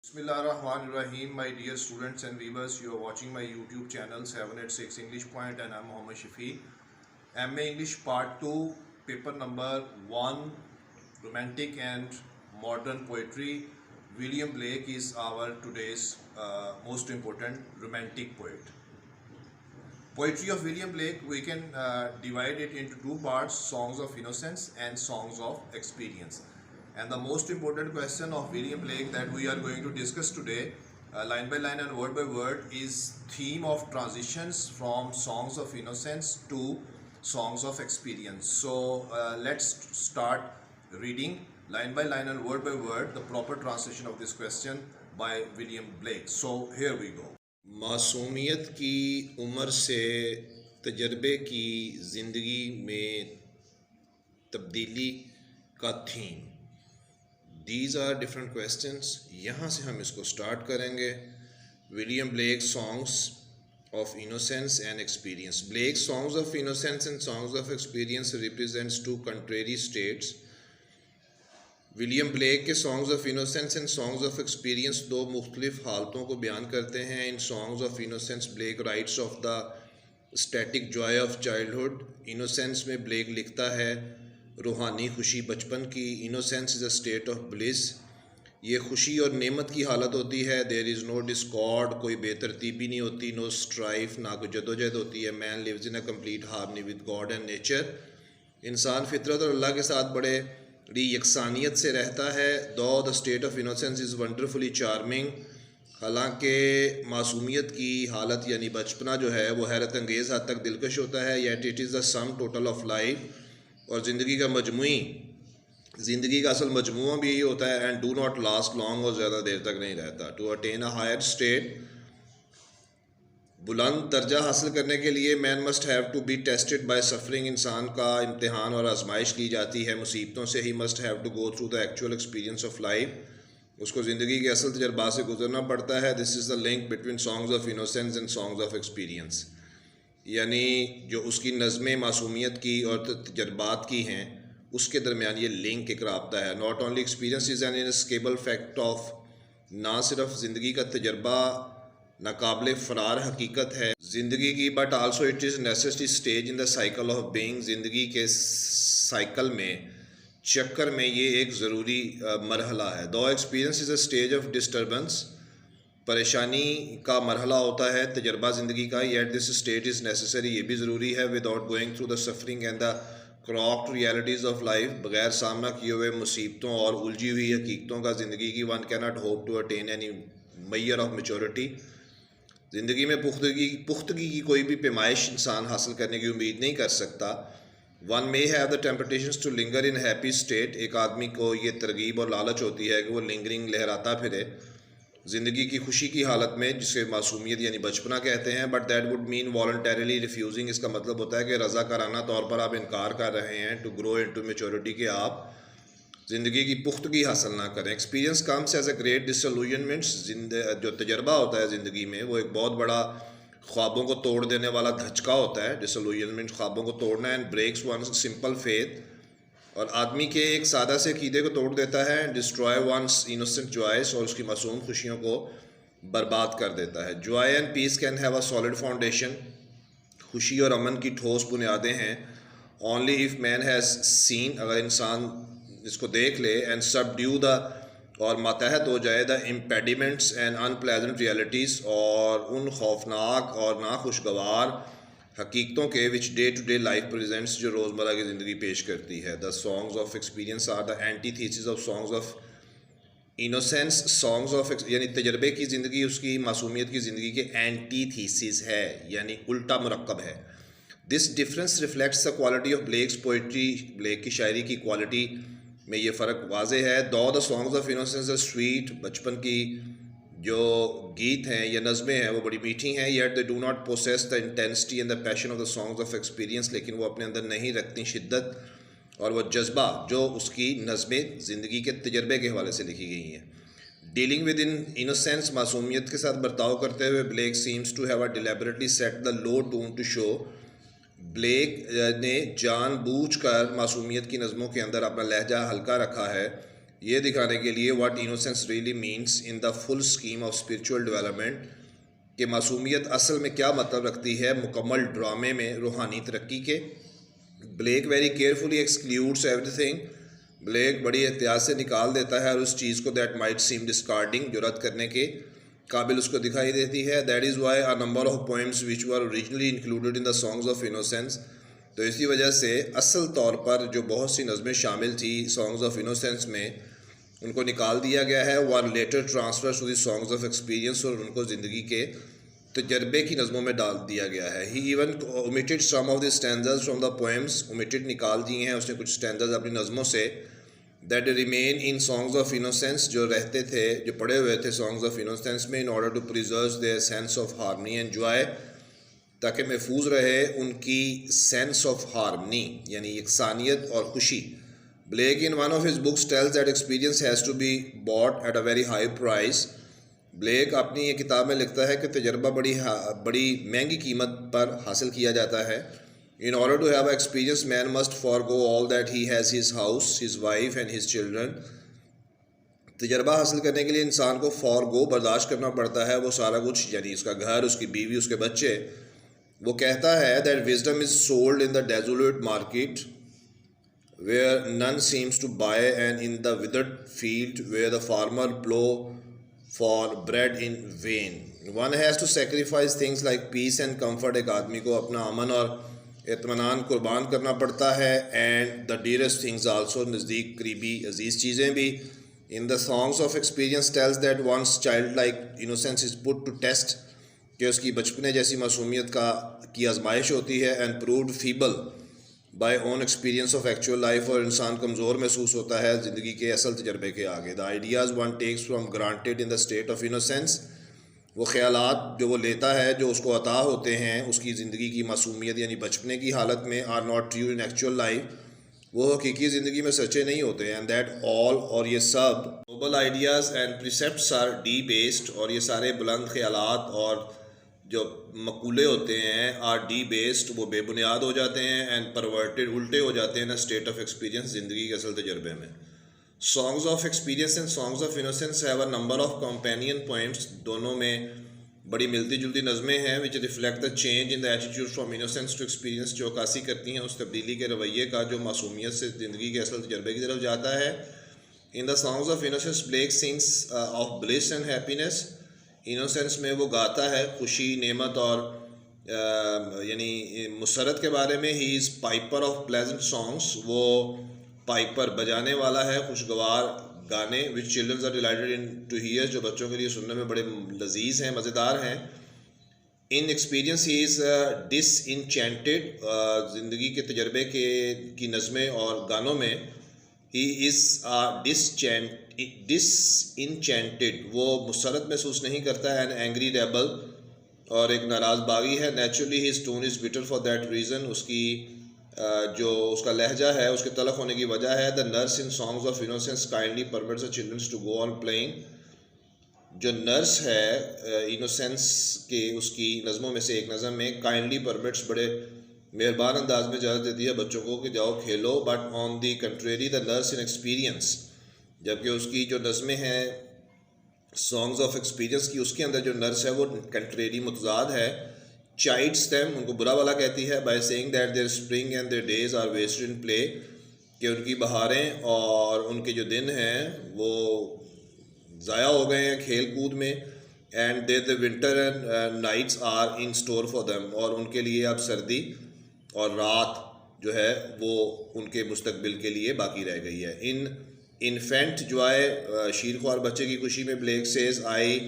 Bismillahirrahmanirrahim, my dear students and viewers. You are watching my YouTube channel 786 English Point, and I'm Mohammed Shafi. MA English Part 2, paper number 1, Romantic and Modern Poetry. William Blake is our today's most important romantic poet. Poetry of William Blake, we can divide it into two parts: songs of innocence and songs of experience. And the most important question of William Blake that we are going to discuss today, line by line and word by word, is theme of transitions from songs of innocence to songs of experience. So let's start reading line by line and word by word the proper translation of this question by William Blake. So here we go. मासूमियत की उम्र से तजर्बे की ज़िंदगी में तब्दीली का theme. These are different questions. यहाँ से हम इसको स्टार्ट करेंगे। William Blake songs of innocence and experience. Blake songs of innocence and songs of experience represents two contrary states. William Blake के songs of innocence and songs of experience दो मुख्तलिफ हालतों को बयान करते हैं। In songs of innocence Blake writes of the static joy of childhood. Innocence में Blake लिखता है रूहानी खुशी बचपन की। Innocence is a state of bliss. ये खुशी और नेमत की हालत होती है। देयर इज़ नो डिस्कॉर्ड, कोई बेतरतीबी नहीं होती। नो स्ट्राइफ, ना कोई जदोजहद होती है। Man lives in a complete harmony with God and nature. इंसान फितरत और अल्लाह के साथ बड़े यकसानियत से रहता है। दो the state of innocence is wonderfully charming. हालांकि मासूमियत की हालत यानी बचपना जो है वो हैरत अंगेज़ हद तक दिलकश होता है। Yet it is the sum total of life. और ज़िंदगी का ज़िंदगी का असल मजमूआ भी यही होता है। And do not last long, और ज़्यादा देर तक नहीं रहता। To attain a higher state, बुलंद दर्जा हासिल करने के लिए man must have to be tested by suffering. इंसान का इम्तिहान और आजमाइश की जाती है मुसीबतों से। He must have to go through the actual experience of life. उसको ज़िंदगी के असल तजर्बा से गुजरना पड़ता है। This is the link between songs of innocence and songs of experience. यानी जो उसकी नज़में मासूमियत की और तजर्बात की हैं उसके दरमियान ये लिंक एक राब्ता है। Not only experience is an inescapable fact of, ना सिर्फ ज़िंदगी का तजर्बा नाकाबिले फ़रार हकीकत है ज़िंदगी की, but also it is necessary stage in the cycle of being. ज़िंदगी के साइकिल में, चक्कर में ये एक ज़रूरी मरहला है। दो experience is a stage of disturbance, परेशानी का मरहला होता है तजर्बा ज़िंदगी का। Yet this state is necessary, ये भी ज़रूरी है। Without going through the suffering and the crooked realities of life, बगैर सामना किए हुए मुसीबतों और उलझी हुई हकीकतों का ज़िंदगी की, one can not hope to attain any major of maturity. ज़िंदगी में पुख्तगी की कोई भी पैमाइश इंसान हासिल करने की उम्मीद नहीं कर सकता। One may have the temptations to linger in happy state. एक आदमी को ये तरगीब और लालच होती है कि वो लिंगरिंग, लहराता फिरे ज़िंदगी की खुशी की हालत में, जिसे मासूमियत यानी बचपना कहते हैं। But that would mean voluntarily refusing. इसका मतलब होता है कि रज़ाकाराना तौर पर आप इनकार कर रहे हैं to grow into maturity, कि आप ज़िंदगी की पुख्तगी हासिल ना करें। Experience comes as a great disillusionments. जो तजर्बा होता है ज़िंदगी में वो एक बहुत बड़ा ख्वाबों को तोड़ देने वाला धचका होता है। डिसल्यूजनमेंट ख्वाबों को तोड़ना। And breaks one simple faith, और आदमी के एक सादा से अकीदे को तोड़ देता है। डिस्ट्रॉय वंस इनोसेंट जॉयस, और उसकी मासूम खुशियों को बर्बाद कर देता है। Joy and piece can have a solid foundation. खुशी और अमन की ठोस बुनियादें हैं। Only if man has seen, अगर इंसान इसको देख ले। एंड सबड्यू द, और मातहत हो जाए, the impediments and unpleasant realities, और उन खौफनाक और नाखुशगवार हकीकतों के which day to day life presents, जो रोज़मर्रा की ज़िंदगी पेश करती है। The songs of experience are the antithesis of songs of innocence. Songs of यानी तजर्बे की ज़िंदगी, उसकी मासूमियत की ज़िंदगी के एंटीथीसिस है, यानी उल्टा मुरक्कब है। This difference reflects the quality of Blake's poetry. Blake की शायरी की क्वालिटी में ये फ़र्क वाज़े है। दो the songs of innocence sweet, बचपन की जो गीत हैं या नज़में हैं वो बड़ी मीठी हैं। Yet they do not possess the intensity and the passion of the songs of experience. लेकिन वो अपने अंदर नहीं रखती शिद्दत और वह जज्बा जो उसकी नज़में ज़िंदगी के तजर्बे के हवाले से लिखी गई हैं। डीलिंग विद इन इनोसेंस, मासूमियत के साथ बर्ताव करते हुए, Blake seems to have a deliberately set the low tune to show. Blake ने जानबूझकर मासूमियत की नज़मों के अंदर अपना लहजा हल्का रखा है। ये दिखाने के लिए what innocence really means in the full scheme of spiritual development, कि मासूमियत असल में क्या मतलब रखती है मुकम्मल ड्रामे में रूहानी तरक्की के। Blake very carefully excludes everything, Blake बड़ी एहतियात से निकाल देता है और उस चीज़ को दैट माइट सीम डिस्कार्डिंग, जो रद्द करने के काबिल उसको दिखाई देती है। That is why a number of poems which were originally included in the songs of innocence, तो इसी वजह से असल तौर पर जो बहुत सी नज़में शामिल थी सॉन्ग्स ऑफ इनोसेंस में, उनको निकाल दिया गया है। Were later transfer to the songs of experience, और उनको ज़िंदगी के तजर्बे की नज़मों में डाल दिया गया है। He even omitted some of the stanzas from the poems, omitted निकाल दिए हैं उसने कुछ स्टैंडर्स अपनी नज़मों से, that remain in songs of innocence, जो रहते थे, जो पड़े हुए थे सॉन्ग्स ऑफ इनोसेंस में, in order to preserve their sense of harmony and joy, ताकि महफूज रहे उनकी सेंस ऑफ हार्मनी यानी यकसानियत और खुशी। Blake in one of his books tells that experience has to be bought at a very high price, Blake अपनी ये किताब में लिखता है कि तजर्बा बड़ी महंगी कीमत पर हासिल किया जाता है। In order to have experience man must forgo all that he has his house, his wife and his children, तजर्बा हासिल करने के लिए इंसान को फॉरगो बर्दाश्त करना पड़ता है वो सारा कुछ, यानी उसका घर, उसकी बीवी, उसके बच्चे। वो कहता है that wisdom is sold in the desolate market where none seems to buy, and in the withered field where the farmer plough for bread in vain. One has to sacrifice things like peace and comfort, एक आदमी को अपना अमन और इत्मीनान कुर्बान करना पड़ता है, and the dearest things also, नज़दीक करीबी अजीज़ चीज़ें भी। In the songs of experience tells that once child like innocence is put to test, कि उसकी बचपने जैसी मासूमियत की आजमाइश होती है, and proved feeble by own experience of actual life, और इंसान कमज़ोर महसूस होता है ज़िंदगी के असल तजर्बे के आगे। The ideas one takes from granted in the state of innocence, वो ख्यालात जो वो लेता है, जो उसको अता होते हैं उसकी ज़िंदगी की मासूमियत यानी बचपने की हालत में, are not true in actual life, वो हकीकी ज़िंदगी में सच्चे नहीं होते। एंड दैट ऑल, और ये सब noble ideas and precepts are debased, और ये सारे बुलंद ख्यालात और जो मकूले होते हैं आर डी बेस्ड, वो बेबुनियाद हो जाते हैं, एंड परवर्टेड, उल्टे हो जाते हैं ना स्टेट ऑफ एक्सपीरियंस, ज़िंदगी के असल तजर्बे में। Songs of experience and songs of innocence have a number of companion points, दोनों में बड़ी मिलती जुलती नज़में हैं, which reflect the change in the attitude from innocence to experience, जो अक्सी करती हैं उस तब्दीली के रवैये का जो मासूमियत से ज़िंदगी के असल तजर्बे की तरफ जाता है। In the songs of innocence Blake sings of bliss and happiness, innocence में वो गाता है खुशी, नेमत और यानी मुसरत के बारे में। He is piper of pleasant songs, वो पाइपर बजाने वाला है खुशगवार गाने, which children's are delighted in to hear, जो बच्चों के लिए सुनने में बड़े लजीज हैं, मज़ेदार हैं। इन एक्सपीरियंस ही इज़ डिसइंचेंटेड, ज़िंदगी के तजर्बे की नज़में और गानों में। ही इज़ डिसइंचेंटेड, वो मुसरत महसूस नहीं करता है, एन एंग्री रेबल, और एक नाराज़ बागी है। Naturally his tone is bitter for that reason, उसकी जो उसका लहजा है उसके तलख होने की वजह है। The nurse in songs of innocence kindly permits the childrens to go on playing, जो नर्स है इनोसेंस के उसकी नज़मों में से एक नज़म में काइंडली परमिट्स, बड़े मेहरबान अंदाज में इजाज़त देती है बच्चों को कि जाओ खेलो। But on the contrary the nurse in experience, जबकि उसकी जो नज़में हैं सॉन्ग्स ऑफ एक्सपीरियंस की, उसके अंदर जो नर्स है वो कंट्रेरी मुतजाद है। चाइड्स देम, उनको बुरा वाला कहती है, by saying that their spring and their days are wasted in play, कि उनकी बहारें और उनके जो दिन हैं वो ज़ाया हो गए हैं खेल कूद में। And the winter and nights are in store for them, और उनके लिए अब सर्दी और रात जो है वो उनके मुस्तकबिल के लिए बाकी रह गई है। इन इन्फेंट जॉय, शीर ख्वार बच्चे की खुशी में, Blake says I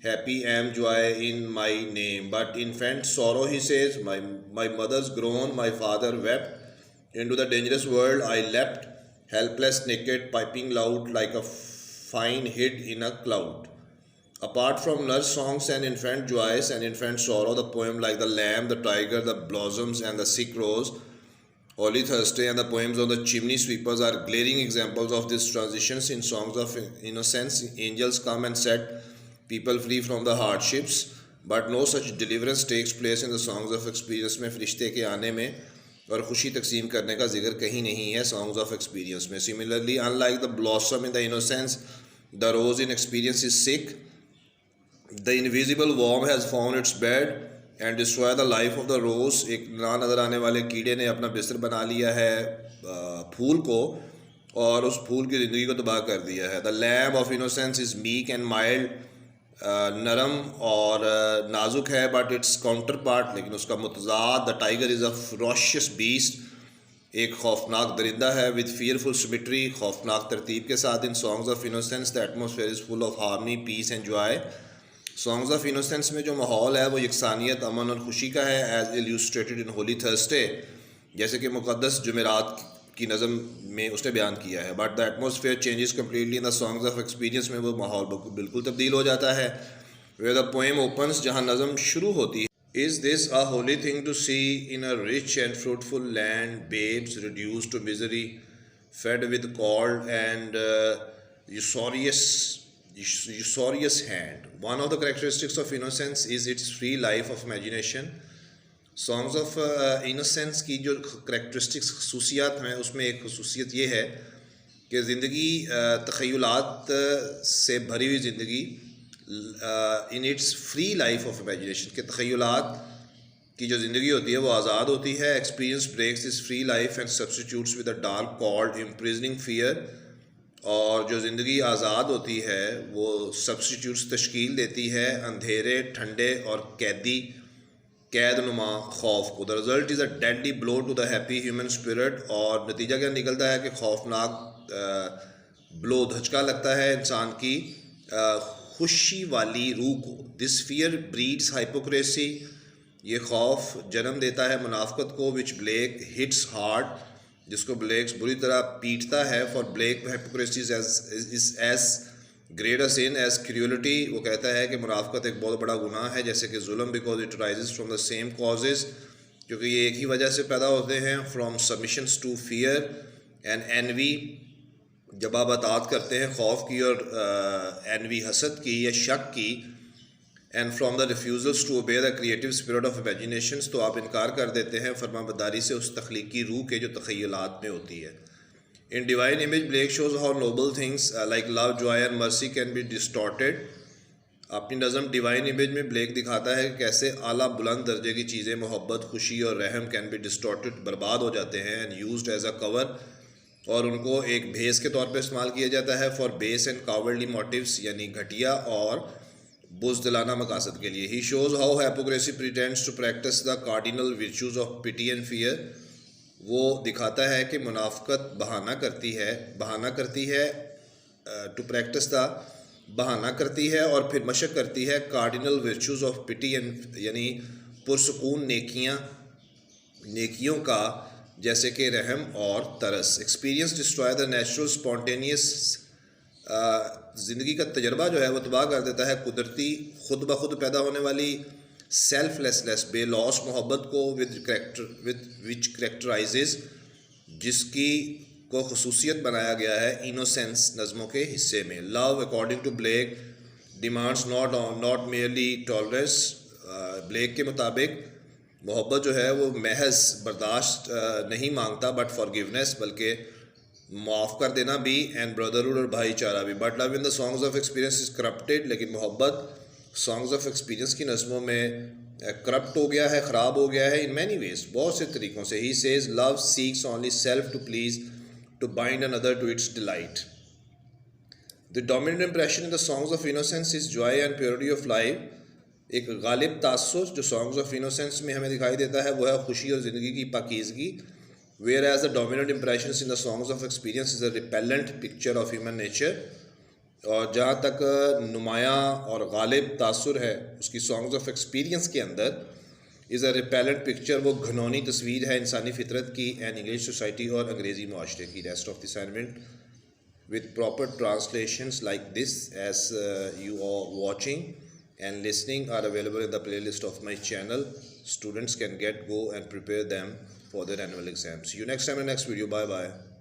happy am joy in my name, but infant sorrow he says my mother's groan, my father wept, into the dangerous world I leapt, helpless naked piping loud like a fiend hid in a cloud. Apart from nurse songs and infant joys and infant sorrow, the poem like the lamb, the tiger, the blossoms and the sick rose, Holy Thursday and the poems on the chimney sweepers are glaring examples of these transitions in songs of innocence. Angels come and set people free from the hardships, but no such deliverance takes place in the songs of experience में फरिश्ते के आने में और ख़ुशी तकसीम करने का जिक्र कहीं नहीं है सॉन्ग्स ऑफ एक्सपीरियंस में। Similarly unlike the blossom in the innocence the rose in experience is sick, the invisible worm has found its bed and destroy the life of the rose. एक ना नज़र आने वाले कीड़े ने अपना बिस्तर बना लिया है फूल को और उस फूल की ज़िंदगी को तबाह कर दिया है। The lamb of innocence is meek and mild, नरम और नाजुक है बट इट्स काउंटर पार्ट, लेकिन उसका मुतज़ाद the tiger is a ferocious beast, एक खौफनाक दरिंदा है विद फियरफुल सिमेट्री, खौफनाक तरतीब के साथ। In songs of innocence the atmosphere is full of harmony peace and joy. Songs of innocence में जो माहौल है वो यकसानियत, अमन और ख़ुशी का है, एज इल्यूस्ट्रेटेड इन होली थर्सडे, जैसे कि मुक़द्दस जुमेरात की नज़म में उसने बयान किया है। But the atmosphere changes completely in the songs of experience में वो माहौल बिल्कुल तब्दील हो जाता है। वेयर द पोएम ओपन्स, जहाँ नज़म शुरू होती है, is this a holy thing to see in a rich and fruitful land, babes reduced to misery, fed with cold and usurious hand. One of the characteristics of innocence is its free life of imagination. Songs of innocence की जो characteristics खसूसियात हैं उसमें एक खसूसियत ये है कि ज़िंदगी तख़य्युलात से भरी हुई ज़िंदगी, in its free life of imagination, के तख़य्युलात की जो ज़िंदगी होती है वो आज़ाद होती है। Experience breaks this free life and substitutes with a dark cold imprisoning fear, और जो ज़िंदगी आज़ाद होती है वो सब्स्टिट्यूट्स तश्कील देती है अंधेरे, ठंडे और कैदनुमा खौफ को। The result is a deadly blow to the happy human spirit, और नतीजा क्या निकलता है कि खौफनाक ब्लो, धचका लगता है इंसान की खुशी वाली रूह को। दिस फियर ब्रीड्स हाइपोक्रेसी, ये खौफ जन्म देता है मुनाफ़क़त को, विच ब्लेक हिट्स हार्ड, जिसको ब्लेक्स बुरी तरह पीटता है। For Blake hypocrisy is as great a sin as cruelty, वो कहता है कि मुनाफ़क़त एक बहुत बड़ा गुनाह है जैसे कि जुल्म, because it rises from the same causes, क्योंकि ये एक ही वजह से पैदा होते हैं। From submissions to fear and envy, जब आप अतात करते हैं खौफ की और एनवी हसद की या शक की, and from the refusals to obey the creative spirit of imaginations, तो आप इनकार कर देते हैं फरमाबरदारी से उस तख्लीकी रूह के जो तख़य्युलात में होती है। In divine image Blake shows how noble things like love, joy and mercy can be distorted. अपनी नज़म डिवाइन इमेज में ब्लेक दिखाता है कि कैसे आला बुलंद दर्जे की चीज़ें, मोहब्बत, खुशी और रहम, कैन बी डिस्टॉर्टेड, बर्बाद हो जाते हैं, and used as a cover, और उनको एक भेस के तौर पर इस्तेमाल किया जाता है for base and cowardly motives, यानी घटिया और बुज़दिलाना मकासद के लिए। He shows how hypocrisy pretends to practise the cardinal virtues of pity and fear, वो दिखाता है कि मुनाफ़क़त बहाना करती है टू प्रैक्टिस द, बहाना करती है और फिर मशक करती है cardinal virtues of pity and, यानी पुरसकून नेकियों का, जैसे कि रहम और तरस। Experience destroy the natural spontaneous, ज़िंदगी का तजर्बा जो है वो तबाह कर देता है कुदरती, खुद ब खुद पैदा होने वाली सेल्फलेसनेस, बेलॉस मोहब्बत को, विच करेक्टराइजेज, जिसकी को खसूसियत बनाया गया है इनोसेंस नज़मों के हिस्से में। Love according to Blake demands not merely tolerance, Blake के मुताबिक मोहब्बत जो है वो महज बर्दाश्त नहीं मांगता बट फॉरगिवनेस, बल्कि माफ़ कर देना भी, एंड ब्रदरहुड और भाईचारा भी। But love in the songs of experience is corrupted, लेकिन मोहब्बत सॉन्ग्स ऑफ एक्सपीरियंस की नज़मों में करप्ट हो गया है, ख़राब हो गया है इन मैनी वेज, बहुत से तरीक़ों से। He says love seeks only self to please, to bind another to its delight. The dominant impression in the songs of innocence is joy and purity of life. एक गालिब तासुर जो songs of innocence में हमें दिखाई देता है वो है खुशी और ज़िंदगी की पाकीज़गी। Whereas the dominant impressions in the songs of experience is a repellent picture of human nature, और जहाँ तक नुमायाँ और गालिब तासुर है उसकी सॉन्ग्स ऑफ एक्सपीरियंस के अंदर, इज़ अ रिपेलेंट पिक्चर, वो घनौनी तस्वीर है इंसानी फितरत की एंड इंग्लिश सोसाइटी और अंग्रेज़ी माशरे की। Rest of the assignment with proper translations like this as you are watching and listening are available in the playlist of my channel. Students can go and prepare them for their annual exams. See you next time in the next video. Bye bye.